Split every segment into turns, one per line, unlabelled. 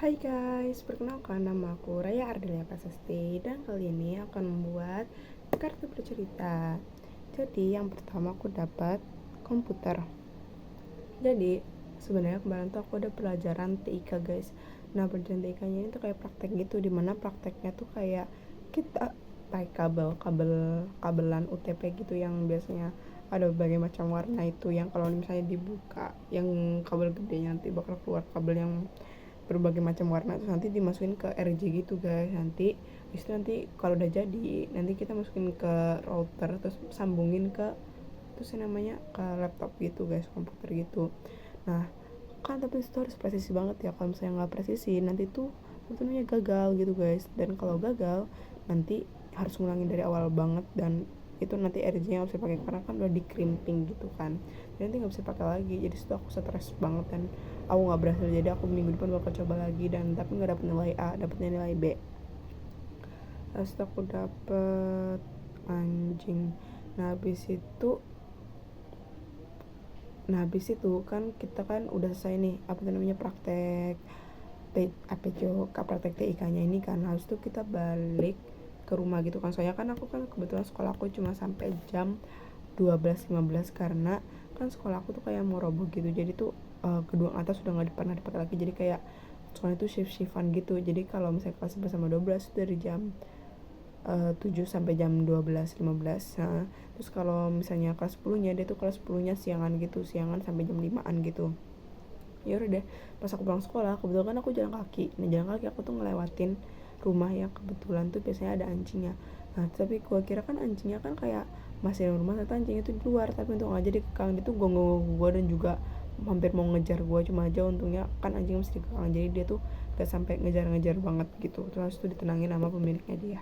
Hai guys, perkenalkan nama aku Raya Ardelia Prasasti dan kali ini akan membuat kartu bercerita. Jadi yang pertama aku dapat komputer. Jadi sebenarnya kemarin tuh aku ada pelajaran TIK guys. Nah pelajaran TIK-nya itu kayak praktek gitu, dimana prakteknya tuh kayak kita pakai kabelan UTP gitu yang biasanya ada berbagai macam warna itu, yang kalau misalnya dibuka yang kabel gedenya nanti bakal keluar kabel yang berbagai macam warna, terus nanti dimasukin ke RJ gitu guys. Nanti itu nanti kalau udah jadi nanti kita masukin ke router terus sambungin ke terus namanya ke laptop gitu guys, komputer gitu. Nah kan tapi itu harus presisi banget ya, kalau misalnya nggak presisi nanti tuh tentunya gagal gitu guys, dan kalau gagal nanti harus ngulangin dari awal banget, dan itu nanti RJ-nya harus dipakai karena kan udah di crimping gitu kan, jadi nanti nggak bisa pakai lagi. Jadi itu aku stres banget dan aku nggak berhasil, jadi aku minggu depan bakal coba lagi, dan tapi nggak dapet nilai A, dapetnya nilai B. Terus aku dapet anjing. Nah habis itu kan kita kan udah selesai nih apa namanya praktek praktek TIK-nya ini kan. Habis itu kita balik ke rumah gitu kan, soalnya kan aku kan kebetulan sekolah aku cuma sampai jam 12.15 karena kan sekolah aku tuh kayak mau roboh gitu, jadi tuh gedung atas udah nggak pernah dipakai lagi, jadi kayak sekolah itu shift-shiftan gitu. Jadi kalau misalnya kelas 11 sama 12 itu dari jam 7 sampai jam 12.15. Nah, terus kalau misalnya kelas 10-nya dia tuh kelas 10-nya siangan gitu, siangan sampai jam 5-an gitu. Ya udah deh, pas aku pulang sekolah kebetulan kan aku jalan kaki. Nah, jalan kaki aku tuh ngelewatin rumah yang kebetulan tuh biasanya ada anjingnya. Nah, tapi gua kira kan anjingnya kan kayak masih dalam rumah, ternyata anjingnya tuh di luar. Tapi untuk aja dikekang, dia tuh gonggong gua dan juga hampir mau ngejar gua, cuma aja untungnya kan anjingnya mesti dikekang, jadi dia tuh gak sampai ngejar-ngejar banget gitu. Terus itu ditenangin sama pemiliknya dia.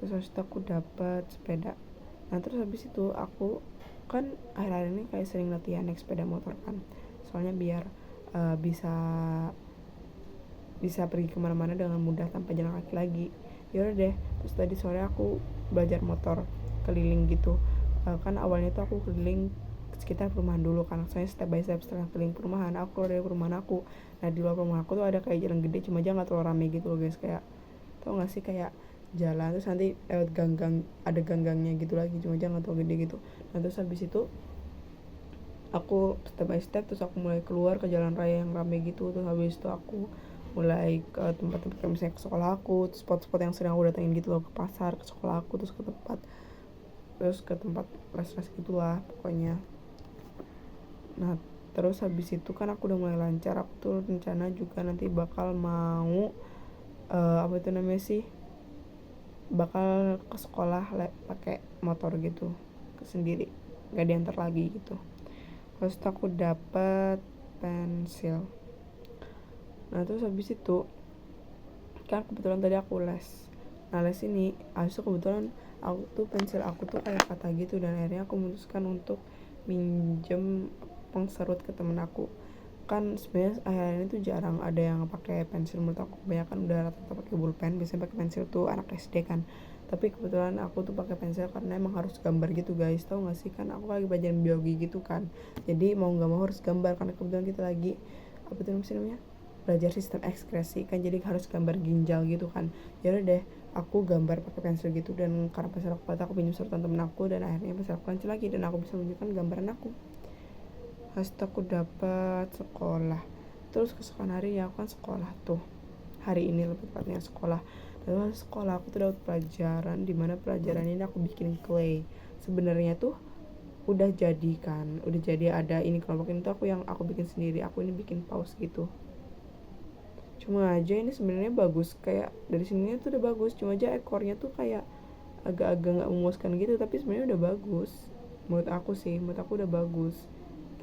Terus habis itu aku dapat sepeda. Nah terus habis itu aku kan akhir-akhir ini kayak sering latihan naik sepeda motor kan, soalnya biar bisa pergi kemana-mana dengan mudah tanpa jalan kaki lagi. Ya udah deh, terus tadi sore aku belajar motor keliling gitu. Kan awalnya tuh aku keliling sekitar perumahan dulu kan, soalnya step by step setelah keliling perumahan aku keluar dari perumahan aku. Nah di luar perumahan aku tuh ada kayak jalan gede, cuma aja nggak terlalu rame gitu loh guys, kayak tau gak sih kayak jalan terus nanti lewat gang-gang, ada gang-gangnya gitu lagi, cuma aja nggak terlalu gede gitu. Nah terus habis itu aku step by step terus aku mulai keluar ke jalan raya yang rame gitu. Terus habis itu aku mulai ke tempat-tempat kayak misalnya ke sekolah aku, spot-spot yang sering aku datengin gitu loh, ke pasar, ke sekolah aku, terus ke tempat les-les gitulah pokoknya. Nah terus habis itu kan aku udah mulai lancar, aku tuh rencana juga nanti bakal mau apa itu namanya sih, bakal ke sekolah pakai motor gitu sendiri, gak diantar lagi gitu. Terus aku dapet pensil. Nah terus habis itu kan kebetulan tadi aku les. Nah les ini habis itu kebetulan aku tuh pensil aku tuh kayak patah gitu, dan akhirnya aku memutuskan untuk minjem pengserut ke temen aku. Kan sebenarnya akhir-akhir ini tuh jarang ada yang pakai pensil, menurut aku kebanyakan udah rata-rata pakai pulpen. Biasanya pakai pensil tuh anak SD kan, tapi kebetulan aku tuh pakai pensil karena emang harus gambar gitu guys. Tahu nggak sih, kan aku lagi belajar biologi gitu kan, jadi mau nggak mau harus gambar karena kebetulan kita lagi apa tuh namanya, belajar sistem ekskresi kan, jadi harus gambar ginjal gitu kan. Ya udah deh, aku gambar pakai pensil gitu, dan karena pensil aku patah aku pinjam surutan temen aku, dan akhirnya pensil aku lancar lagi dan aku bisa menunjukkan gambaran aku. Hasil aku dapat sekolah. Terus keesokan hari ya aku kan sekolah tuh, hari ini lebih tepatnya sekolah. Lalu sekolah aku tuh dapat pelajaran, dimana pelajaran ini aku bikin clay. Sebenarnya tuh udah jadi kan, udah jadi ada ini kelompok ini tuh aku bikin sendiri. Aku ini bikin paus gitu, cuma aja ini sebenarnya bagus, kayak dari sini tuh udah bagus, cuma aja ekornya tuh kayak agak-agak nggak memuaskan gitu, tapi sebenarnya udah bagus. Menurut aku udah bagus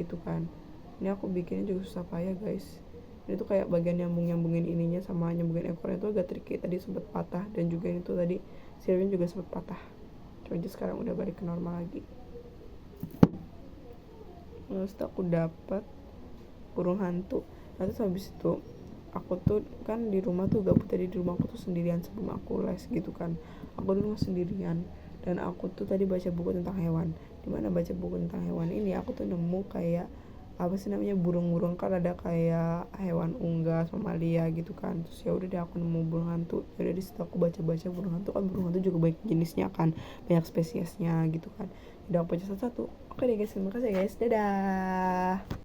gitu kan. Ini aku bikinnya juga susah payah guys. Ini tuh kayak bagian nyambungin ininya sama nyambungin ekornya tuh agak tricky, tadi sempet patah, dan juga ini tuh tadi siripnya juga sempet patah, cuma aja sekarang udah balik ke normal lagi. Terus aku dapat burung hantu. Nah terus habis itu aku tuh kan di rumah tuh gabut, tadi di rumah aku tuh sendirian sebelum aku les gitu kan. Aku di rumah sendirian, dan aku tuh tadi baca buku tentang hewan. Dimana baca buku tentang hewan ini aku tuh nemu kayak apa sih namanya, burung-burung kan ada kayak hewan unggas, mamalia gitu kan. Terus ya udah deh aku nemu burung hantu. Ya udah di situ aku baca-baca burung hantu, kan burung hantu juga banyak jenisnya kan, banyak spesiesnya gitu kan. Udah aku baca satu-satu. Oke deh guys, terima kasih ya guys, dadah.